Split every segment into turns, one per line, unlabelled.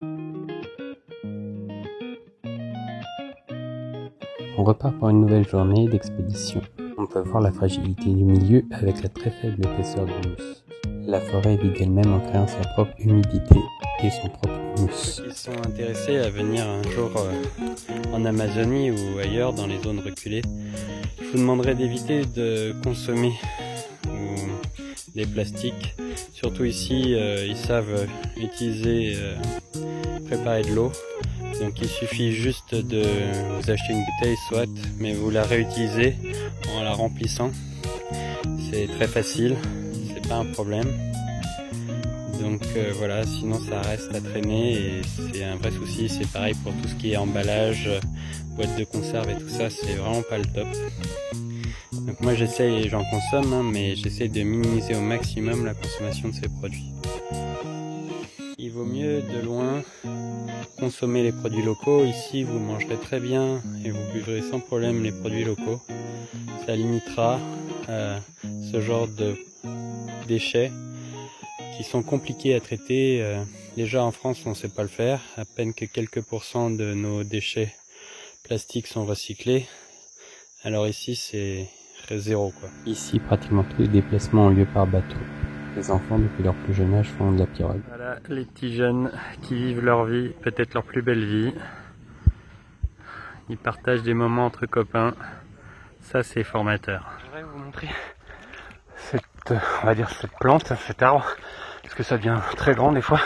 On repart pour une nouvelle journée d'expédition. On peut voir la fragilité du milieu avec la très faible épaisseur de mousse. La forêt vit d'elle-même en créant sa propre humidité et son propre humus. Ceux qui sont intéressés à venir un jour en Amazonie ou ailleurs dans les zones reculées, je vous demanderai d'éviter de consommer des plastiques. Surtout ici, ils savent utiliser, préparer de l'eau. Donc il suffit juste de vous acheter une bouteille soit, mais vous la réutilisez en la remplissant. C'est très facile, c'est pas un problème. Donc voilà, sinon ça reste à traîner et c'est un vrai souci. C'est pareil pour tout ce qui est emballage, boîte de conserve et tout ça, c'est vraiment pas le top. Donc moi j'essaye, j'en consomme, hein, mais j'essaie de minimiser au maximum la consommation de ces produits. Il vaut mieux de loin consommer les produits locaux. Ici vous mangerez très bien et vous buvrez sans problème les produits locaux. Ça limitera ce genre de déchets qui sont compliqués à traiter. Déjà en France on ne sait pas le faire, à peine que quelques pourcents de nos déchets plastiques sont recyclés. Alors ici c'est zéro quoi. Ici pratiquement tous les déplacements ont lieu par bateau. Les enfants depuis leur plus jeune âge font de la pirogue. Voilà les petits jeunes qui vivent leur vie, peut-être leur plus belle vie. Ils partagent des moments entre copains. Ça c'est formateur. Je voudrais vous montrer on va dire cette plante, cet arbre, parce que ça devient très grand des fois.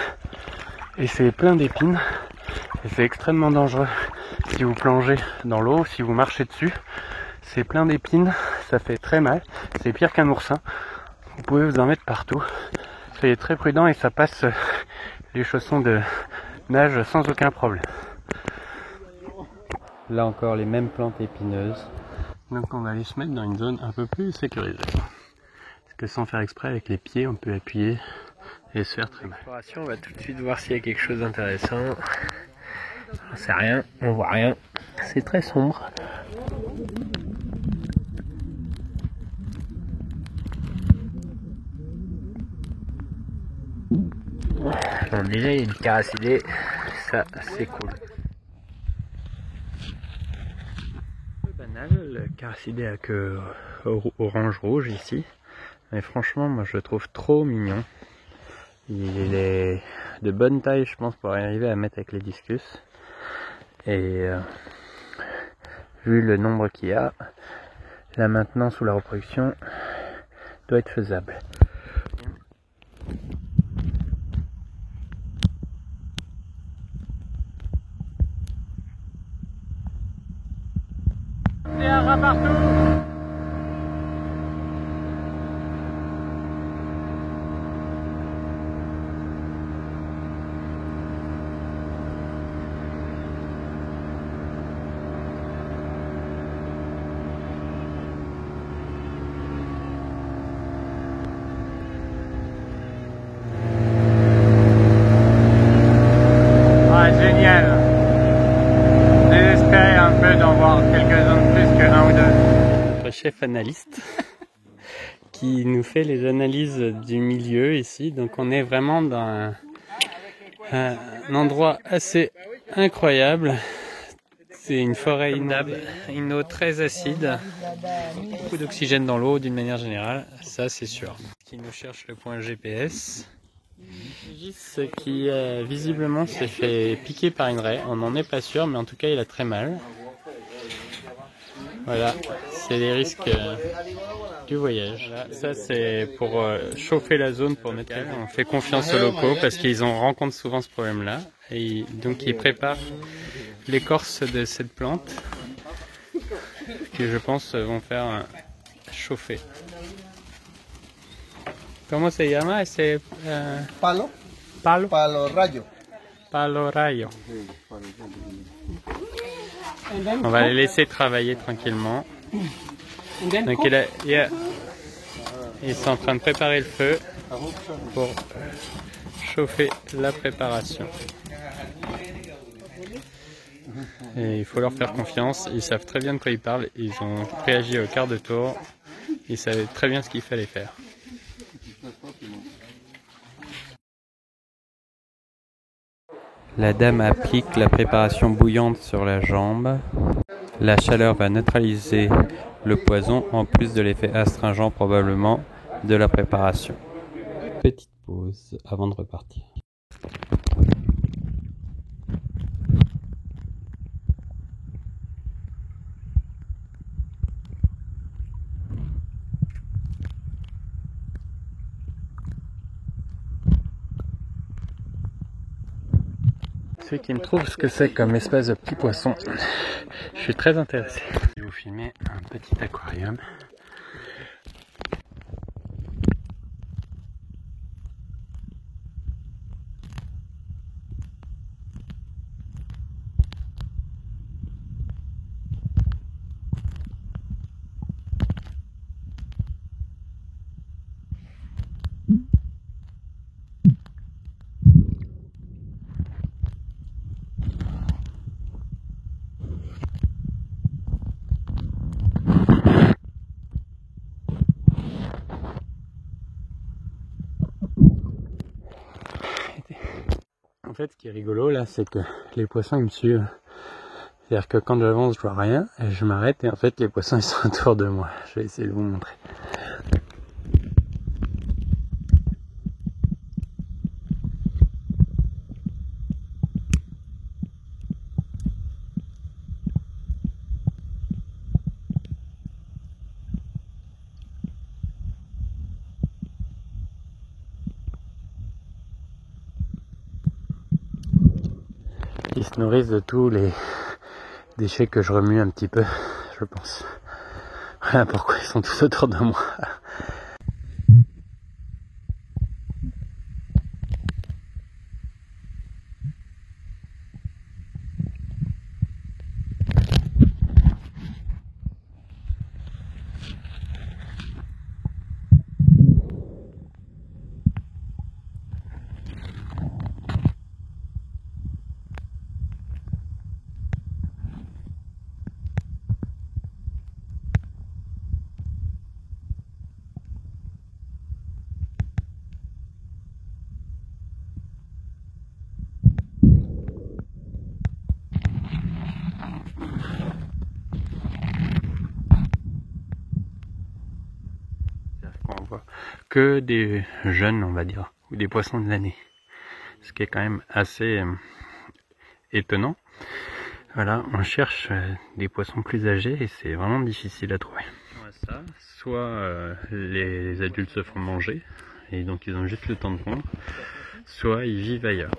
Et c'est plein d'épines. Et c'est extrêmement dangereux si vous plongez dans l'eau, si vous marchez dessus. C'est plein d'épines, ça fait très mal. C'est pire qu'un oursin. Vous pouvez vous en mettre partout. Soyez très prudent et ça passe les chaussons de nage sans aucun problème. Là encore les mêmes plantes épineuses. Donc on va aller se mettre dans une zone un peu plus sécurisée. Parce que sans faire exprès avec les pieds on peut appuyer et se faire très mal. On va tout de suite voir s'il y a quelque chose d'intéressant. On sait rien, on voit rien. C'est très sombre. Bon, déjà il y a une caracidée, ça c'est cool. Un peu banal le caracidé à queue orange-rouge ici, mais franchement moi je le trouve trop mignon. Il est de bonne taille je pense pour arriver à mettre avec les discus. Et vu le nombre qu'il y a, la maintenance ou la reproduction doit être faisable. C'est un rat partout. Génial. Désespéré un peu d'en voir quelques-uns de plus que un ou deux. Notre chef analyste qui nous fait les analyses du milieu ici. Donc on est vraiment dans un endroit assez incroyable. C'est une forêt inhabitable, une eau très acide, beaucoup d'oxygène dans l'eau d'une manière générale, ça c'est sûr. Qui nous cherche le point GPS. Gis qui visiblement s'est fait piquer par une raie, on n'en est pas sûr mais en tout cas il a très mal. Voilà, c'est les risques du voyage. Voilà, ça c'est pour chauffer la zone pour notre cas. On fait confiance aux locaux parce qu'ils rencontrent souvent ce problème là et donc ils préparent l'écorce de cette plante que je pense vont faire chauffer. ¿Cómo se llama ese?
Palo.
Palo.
Palo rayo.
Palo rayo. On va les laisser travailler tranquillement. Donc ils sont en train de préparer le feu pour chauffer la préparation. Et il faut leur faire confiance, ils savent très bien de quoi ils parlent, ils ont réagi au quart de tour, ils savaient très bien ce qu'il fallait faire. La dame applique la préparation bouillante sur la jambe. La chaleur va neutraliser le poison en plus de l'effet astringent probablement de la préparation. Petite pause avant de repartir. Ceux qui me trouvent ce que c'est comme espèce de petit poisson, je suis très intéressé. Je vais vous filmer un petit aquarium. En fait, ce qui est rigolo là, c'est que les poissons ils me suivent. C'est-à-dire que quand j'avance, je vois rien, et je m'arrête et en fait les poissons ils sont autour de moi. Je vais essayer de vous montrer. Ils se nourrissent de tous les déchets que je remue un petit peu, je pense. Voilà pourquoi ils sont tous autour de moi. On voit que des jeunes, on va dire, ou des poissons de l'année, ce qui est quand même assez étonnant. Voilà, on cherche des poissons plus âgés et c'est vraiment difficile à trouver. Ça, soit les adultes se font manger et donc ils ont juste le temps de pondre, soit ils vivent ailleurs.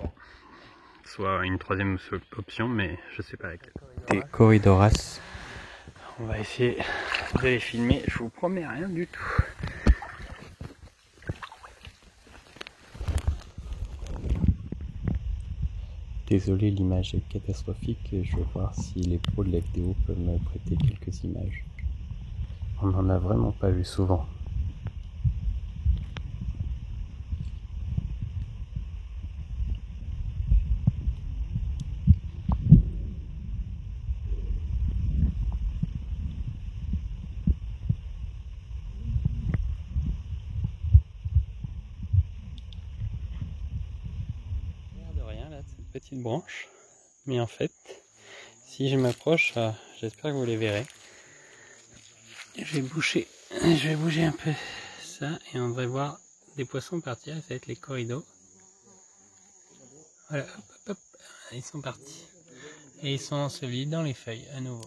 Soit une troisième option, mais je sais pas laquelle. Des Corydoras. On va essayer de les filmer, je vous promets rien du tout. Désolé, l'image est catastrophique et je vais voir si les pros de la vidéo peuvent me prêter quelques images. On n'en a vraiment pas vu souvent. Petite branche, mais en fait si je m'approche, j'espère que vous les verrez, je vais bouger un peu ça et on devrait voir des poissons partir. Ça va être les corridos. Voilà, hop, hop, hop, ils sont partis et ils sont ensevelis dans les feuilles à nouveau.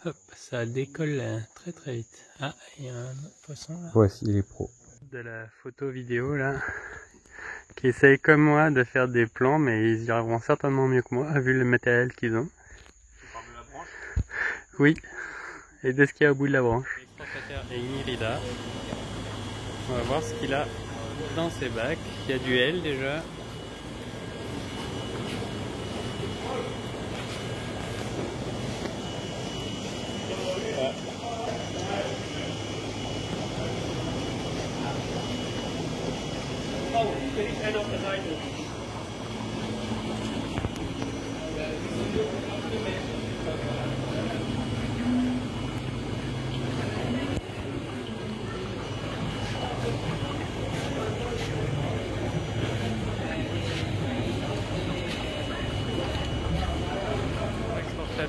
Hop, ça décolle très très vite. Ah, il y a un autre poisson là. Voici les pros de la photo vidéo là, qui essayent comme moi de faire des plans, mais ils y arriveront certainement mieux que moi vu le matériel qu'ils ont. Tu parles de la branche? Oui, et de ce qu'il y a au bout de la branche. Et Inirida. On va voir ce qu'il a dans ses bacs. Il y a du L déjà.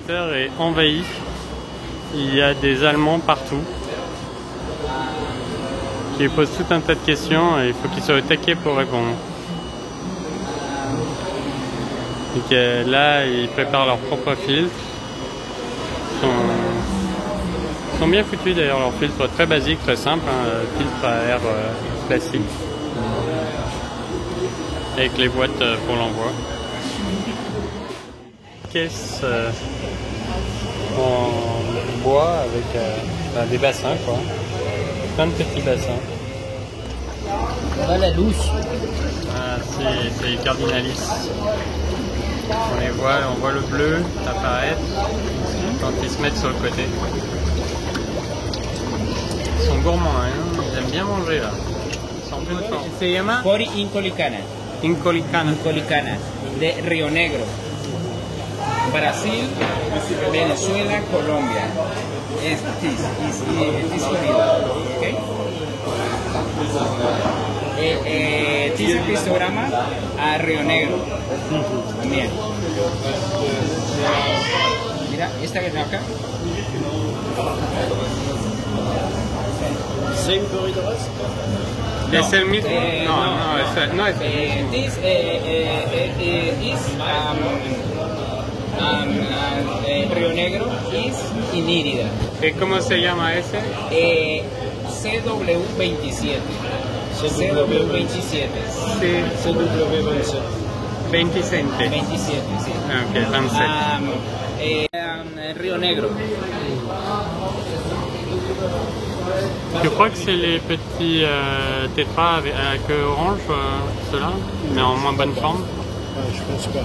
L'ordinateur est envahi. Il y a des Allemands partout qui posent tout un tas de questions et il faut qu'ils soient au taquet pour répondre. Donc là, ils préparent leur propre filtre. Ils sont bien foutus d'ailleurs, leur filtre très basique, très simple, hein, filtre à air classique, avec les boîtes pour l'envoi. Caisse en bois avec des bassins, quoi. Plein de petits bassins.
La douce.
Ah, c'est les Cardinalis. On voit le bleu apparaître quand ils se mettent sur le côté. Ils sont gourmands, hein. Ils aiment bien manger là. Ils sont plus forts. Se llama
Cori Incolicana.
Incolicana.
Incolicana. De Río Negro. Brasil, Venezuela, Colombia. Is unido. Okay? Dice pistograma a Río Negro. También. Mira, esta que está acá.
Same corridors?
¿Es el mismo? No es el mismo.
This is Río Negro is Inírida.
¿Y cómo se llama ese?
CW27. CW27.
Sí.
CW27.
27.
27, sí.
Ah, ok, 27.
Río Negro.
Je crois que c'est les petits tétras avec queue orange, ceux-là, mais en moins bonne forme.
Je pense pas.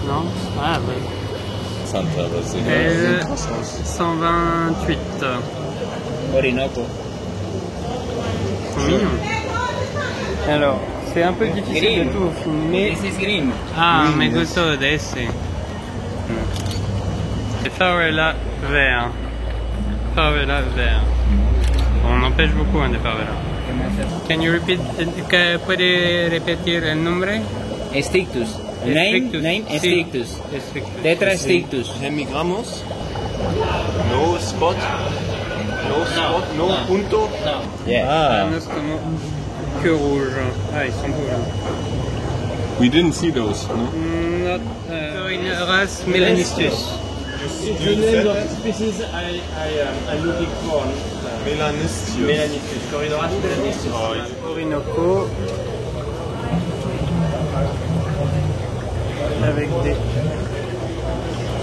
Non? Ah, ouais.
Santa
Et 128.
Orinoco.
Alors, c'est un peu difficile
Green.
de tout filmer.
This is green.
Ah, me gusto de ese. Et favela vert. Favela vert. On empêche beaucoup des favelas. Can you repeat? ¿Puede repetir el nombre?
Stictus. Name
Sí.
Stictus.
Strictus.
Tetra Stictus.
Emigramos. No spot. No punto.
No.
Yeah.
Ah, no, c'est comment? Que rouge. Ah, ils sont beaux là.
We didn't see those, no?
Not, une race Melanistus.
The name of species I'm looking for.
Melanistus.
Melanistus. Corridoras Melanistus.
Orinoco. Avec des...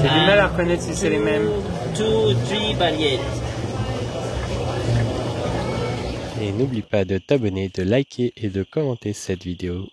J'ai du mal à reconnaître si c'est les mêmes.
2-3 variétés.
Et n'oublie pas de t'abonner, de liker et de commenter cette vidéo.